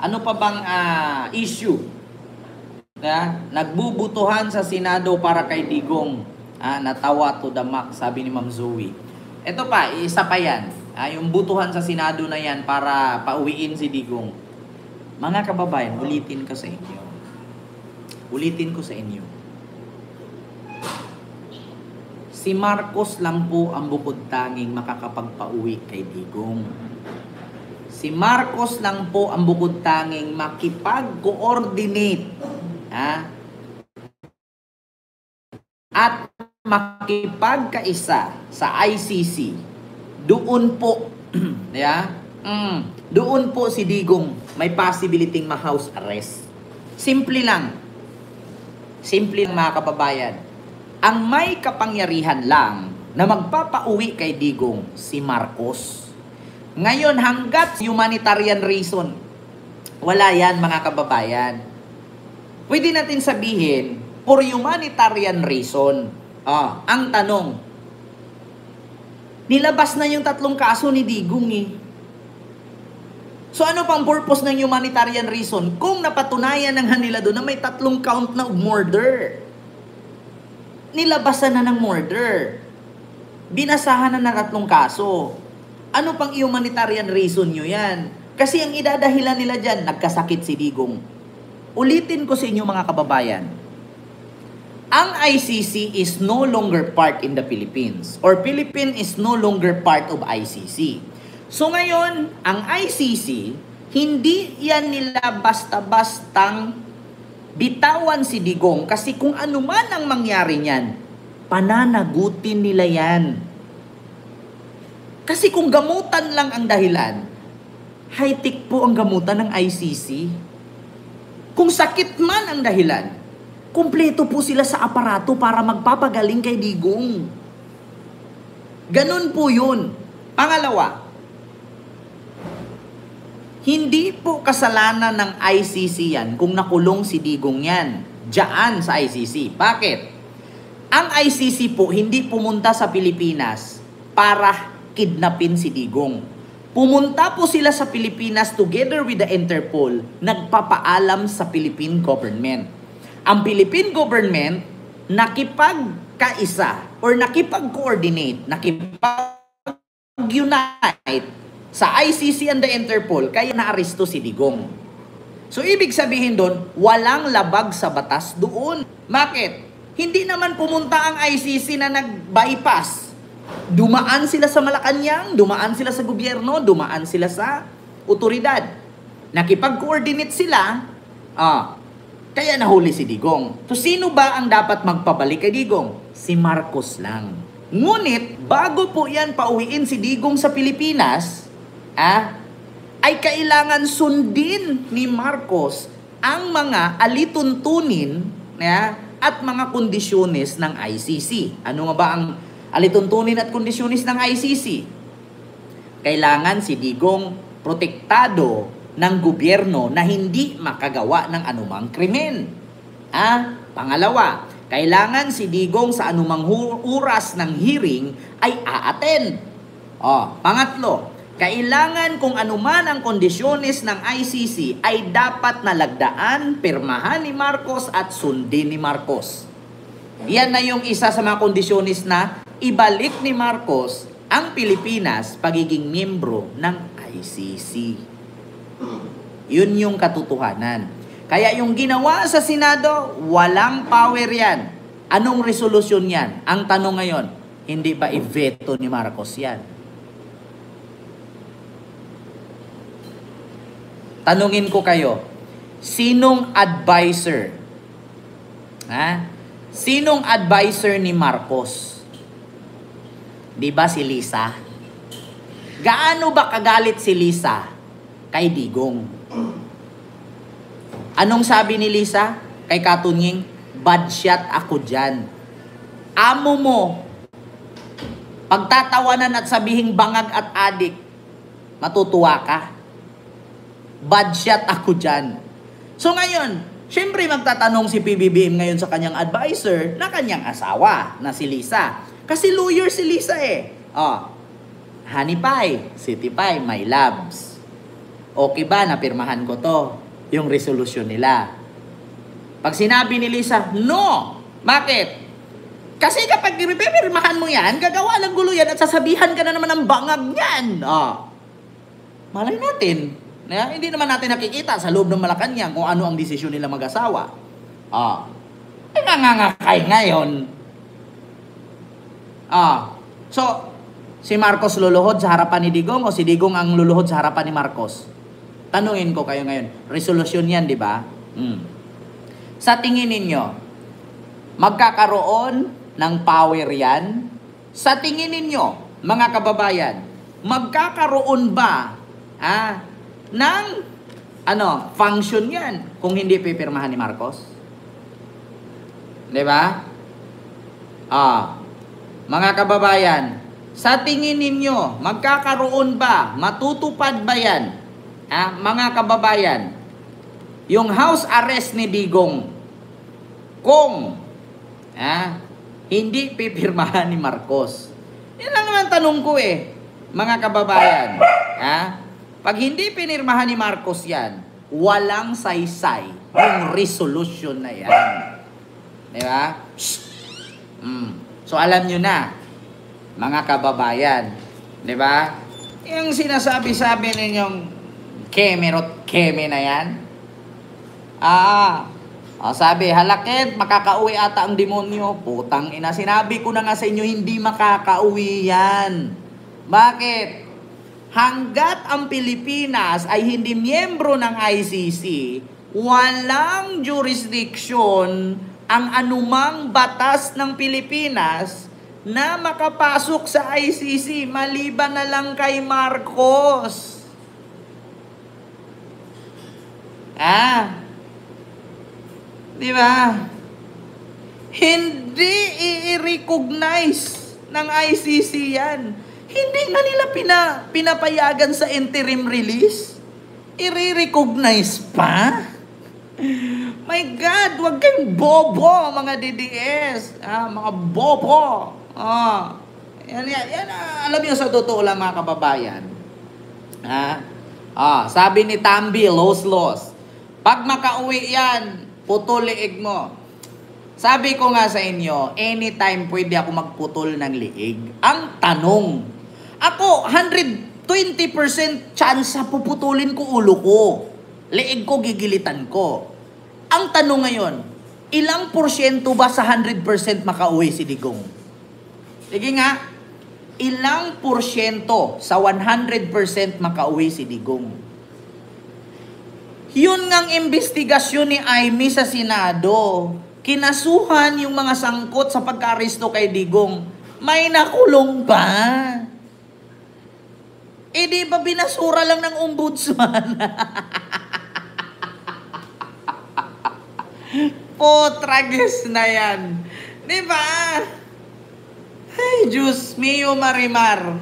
Ano pa bang issue? Nagbubutuhan sa Senado para kay Digong. Natawa to the max, sabi ni Ma'am Zoe. Ito pa, isa pa yan. Yung butuhan sa Senado na yan para pauwiin si Digong. Mga kababayan, ulitin ko sa inyo. Si Marcos lang po ang bukod tanging makakapagpauwi kay Digong. Si Marcos lang po ang bukod tanging makipag-coordinate at makipagkaisa sa ICC. Doon po doon po si Digong may possibility ma-house arrest. Simple lang mga kababayan. Ang may kapangyarihan lang na magpapauwi kay Digong si Marcos. Ngayon, hanggat humanitarian reason, wala yan mga kababayan. Pwede natin sabihin, for humanitarian reason, ang tanong, nilabas na yung 3 kaso ni Digong eh. So ano pang purpose ng humanitarian reason kung napatunayan ng nila doon na may 3 count na murder? Nilabasan na ng murder. Binasahan na ng 3 kaso. Ano pang humanitarian reason nyo yan? Kasi ang idadahilan nila dyan, nagkasakit si Digong. Ulitin ko sa inyo mga kababayan. Ang ICC is no longer part in the Philippines. Or Philippines is no longer part of ICC. So ngayon, ang ICC, hindi yan nila basta-bastang bitawan si Digong. Kasi kung ano man ang mangyari niyan, pananagutin nila yan. Kasi kung gamutan lang ang dahilan, high-tech po ang gamutan ng ICC. Kung sakit man ang dahilan, kumpleto po sila sa aparato para magpapagaling kay Digong. Ganun po yun. Pangalawa, hindi po kasalanan ng ICC yan kung nakulong si Digong yan. Diyan sa ICC. Bakit? Ang ICC po hindi pumunta sa Pilipinas para kidnapin si Digong. Pumunta po sila sa Pilipinas together with the Interpol, nagpapaalam sa Philippine government. Ang Philippine government nakipagkaisa or nakipag-coordinate, nakipag-unite sa ICC and the Interpol, kaya naaresto si Digong. So ibig sabihin doon, walang labag sa batas doon. Bakit? Hindi naman pumunta ang ICC na nag-bypass. Dumaan sila sa Malacanang, dumaan sila sa gobyerno, dumaan sila sa otoridad. Nakipag-coordinate sila, kaya nahuli si Digong. So sino ba ang dapat magpabalik kay Digong? Si Marcos lang. Ngunit, bago po yan pauwiin si Digong sa Pilipinas, ay kailangan sundin ni Marcos ang mga alituntunin at mga kondisyones ng ICC. Ano nga ba ang alituntunin at kondisyones ng ICC? Kailangan si Digong protektado ng gobyerno na hindi makagawa ng anumang krimen. Pangalawa, kailangan si Digong sa anumang oras ng hearing ay a-attend. Pangatlo, kailangan kung anuman ang kondisyones ng ICC ay dapat nalagdaan, pirmahan ni Marcos at sundin ni Marcos. Yan na yung isa sa mga kondisyones na ibalik ni Marcos ang Pilipinas pagiging miyembro ng ICC. Yun yung katotohanan. Kaya yung ginawa sa Senado, walang power yan. Anong resolusyon yan? Ang tanong ngayon, hindi ba i-veto ni Marcos yan? Tanungin ko kayo, sinong advisor? Sinong advisor ni Marcos? Di ba si Lisa? Gaano ba kagalit si Lisa kay Digong? Anong sabi ni Lisa kay Katunying? Bad shot ako dyan. Amo mo, pagtatawanan at sabihing bangag at adik, matutuwa ka. Bad shot ako dyan. So ngayon, syempre magtatanong si PBBM ngayon sa kanyang advisor na kanyang asawa na si Lisa. Kasi lawyer si Lisa eh. Honey Pie, City Pie, my loves. Okay ba na pirmahan ko to? Yung resolution nila. Pag sinabi ni Lisa, no! Bakit? Kasi kapag pirmahan mo yan, gagawa lang gulo yan at sasabihan ka na naman ng bangag yan. Malay natin. Hindi naman natin nakikita sa loob ng Malacanang kung ano ang desisyon nila mag-asawa. Nangangakay ngayon. So, si Marcos luluhod sa harapan ni Digong o si Digong ang luluhod sa harapan ni Marcos? Tanungin ko kayo ngayon. Resolution yan, di ba? Sa tingin ninyo, magkakaroon ng power yan? Sa tingin ninyo, mga kababayan, magkakaroon ba ng function yan kung hindi pipirmahan ni Marcos? Di ba? Mga kababayan, sa tingin ninyo, magkakaroon ba, matutupad ba yan? Mga kababayan, yung house arrest ni Digong, kung hindi pipirmahan ni Marcos. Yan lang naman tanong ko mga kababayan. Pag hindi pinirmahan ni Marcos yan, walang saysay yung resolution na yan. Di ba? So alam nyo na, mga kababayan, di ba? Yung sinasabi-sabi ninyong kemerot keme na yan. Sabi, halakit, makakauwi ata ang demonyo. Putang ina, sinabi ko na nga sa inyo, hindi makakauwi yan. Bakit? Hanggat ang Pilipinas ay hindi miyembro ng ICC, walang jurisdiction ang anumang batas ng Pilipinas na makapasok sa ICC maliban na lang kay Marcos. Di ba? Hindi i-recognize ng ICC yan. Hindi nga nila pinapayagan sa interim release. I-recognize pa? My God, wag kayong bobo, mga DDS. Mga bobo. Yan, alam niyo sa totoo lang, mga kababayan. Sabi ni Tambi, los. Pag makauwi yan, putol liig mo. Sabi ko nga sa inyo, anytime pwede ako magputol ng liig. Ang tanong, ako 120% chance sa puputulin ko ulo ko. Liig ko, gigilitan ko. Ang tanong ngayon, ilang porsyento ba sa 100% makauwi si Digong? Sige nga, ilang porsyento sa 100% makauwi si Digong? Yun ngang investigasyon ni Amy sa Senado. Kinasuhan yung mga sangkot sa pagka-aresto kay Digong. May nakulong pa. Di ba binasura lang ng ombudsman? Potrages na yan. Di ba? Ay, Diyos mio Marimar.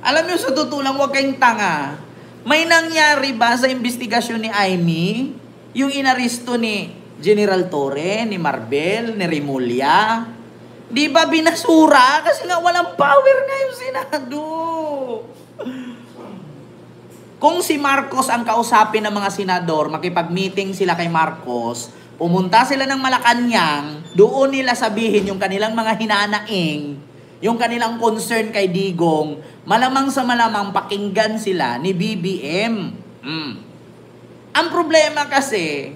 Alam niyo, sa totoo lang, huwag kayong tanga. May nangyari ba sa investigasyon ni Amy? Yung inaristo ni General Torre, ni Marbel, ni Remulla? Di ba binasura? Kasi nga walang power na yung Senado. Kung si Marcos ang kausapin ng mga senador, makipag-meeting sila kay Marcos, pumunta sila ng Malacanang, doon nila sabihin yung kanilang mga hinanaing, yung kanilang concern kay Digong, malamang sa malamang pakinggan sila ni BBM. Ang problema kasi,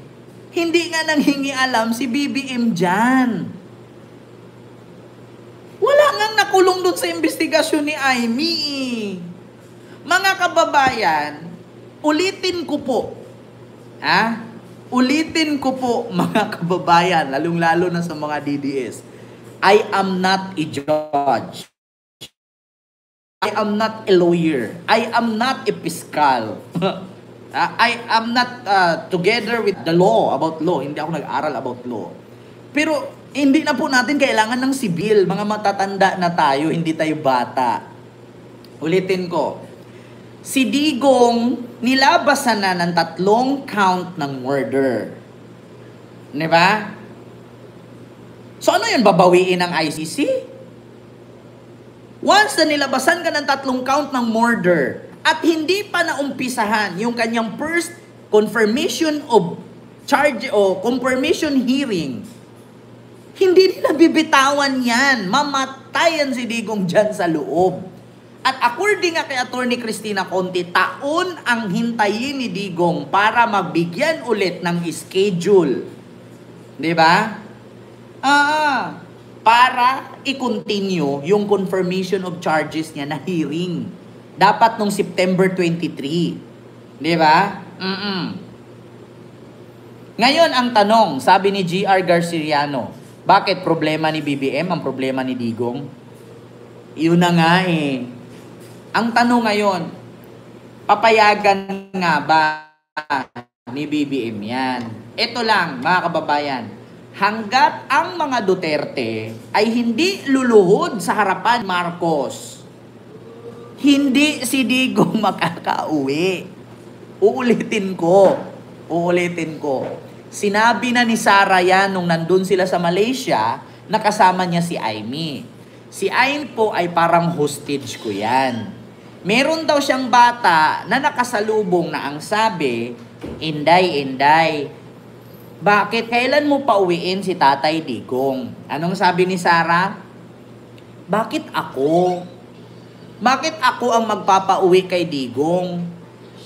hindi nga nanghingi alam si BBM dyan. Wala ngang nakulong doon sa investigasyon ni Amy. Mga kababayan, ulitin ko po, ulitin ko po, mga kababayan, lalong-lalo na sa mga DDS, I am not a judge. I am not a lawyer. I am not a fiscal. I am not together with the law, about law. Hindi ako nag-aral about law. Pero hindi na po natin kailangan ng sibil. Mga matatanda na tayo, hindi tayo bata. Ulitin ko. Si Digong, nilabasan na ng 3 count ng murder. Diba? So ano yun, babawiin ng ICC? Once na nilabasan ka ng 3 count ng murder, at hindi pa naumpisahan yung kanyang first confirmation of charge o confirmation hearing, hindi nila bibitawan yan. Mamatayan si Digong dyan sa loob. At according nga kay Attorney Cristina Conti, taon ang hintayin ni Digong para mabigyan ulit ng schedule. Di ba? Para i-continue yung confirmation of charges niya na hearing. Dapat nung September 23. Di ba? Ngayon ang tanong, sabi ni G.R. Garciriano, bakit problema ni BBM ang problema ni Digong? Yun na nga eh. Ang tanong ngayon, papayagan nga ba ni BBM yan? Ito lang, mga kababayan. Hanggat ang mga Duterte ay hindi luluhod sa harapan Marcos, hindi si Digong makakauwi. Uulitin ko. Sinabi na ni Sara yan nung nandun sila sa Malaysia, nakasama niya si Aimee. Si Aimee po ay parang hostage ko yan. Meron daw siyang bata na nakasalubong na ang sabi, Inday, bakit kailan mo pauwiin si Tatay Digong? Anong sabi ni Sara? Bakit ako? Bakit ako ang magpapauwi kay Digong?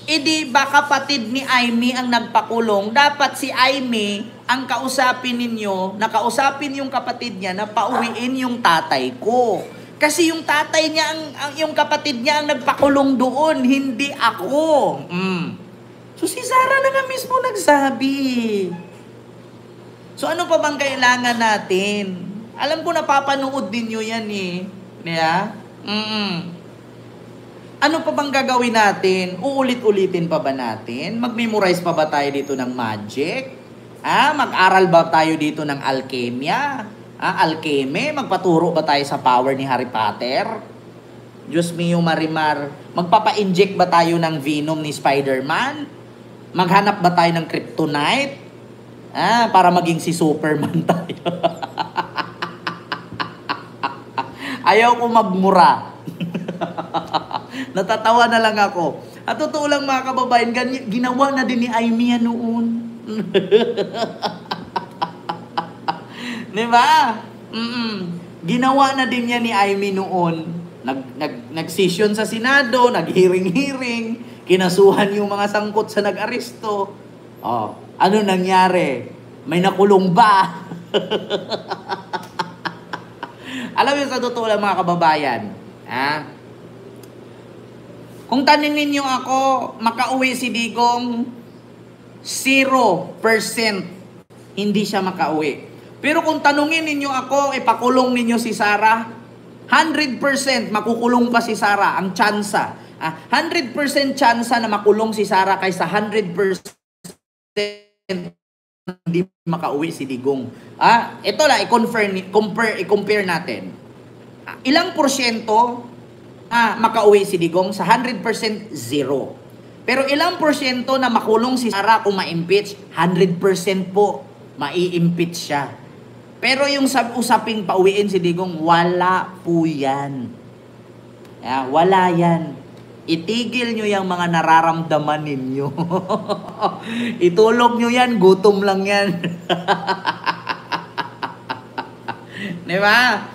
E di ba kapatid ni Aimee ang nagpakulong? Dapat si Aimee ang kausapin ninyo, nakausapin yung kapatid niya na pauwiin yung tatay ko. Kasi yung tatay niya, yung kapatid niya ang nagpakulong doon, hindi ako. So si Sara na nga mismo nagsabi. So ano pa bang kailangan natin? Alam ko napapanood din nyo yan eh. Yeah? Ano pa bang gagawin natin? Uulit-ulitin pa ba natin? Mag-memorize pa ba tayo dito ng magic? Mag-aral ba tayo dito ng alkemia? Alkeme? Magpaturo ba tayo sa power ni Harry Potter? Diyos mio Marimar. Magpapa-inject ba tayo ng venom ni Spider-Man? Maghanap ba tayo ng kryptonite? Para maging si Superman tayo. Ayaw ko magmura. Natatawa na lang ako. At totoo lang mga kababayan, ginawa na din ni Aimee noon. Diba? Ginawa na din niya ni Aimee noon. Nag-session sa Senado, nag-hearing-hearing, kinasuhan yung mga sangkot sa nag-aresto. Ano nangyari? May nakulong ba? Alam niyo sa totoo lang mga kababayan, kung taninin niyo ako, makauwi si Digong, 0% hindi siya makauwi. Pero kung tanungin ninyo ako, ipakulong ninyo si Sara, 100% makukulong pa si Sara, ang tsansa. 100% tsansa na makulong si Sara kaysa 100% hindi makauwi si Digong. Ito lang, i-compare natin. Ilang porsyento makauwi si Digong? Sa 100%, 0. Pero ilang porsyento na makulong si Sara kung ma-impeach? 100% po, mai-impeach siya. Pero yung usaping pauwiin si Digong, wala po yan. Wala yan. Itigil nyo yung mga nararamdaman ninyo. Itulog nyo yan, gutom lang yan. Diba?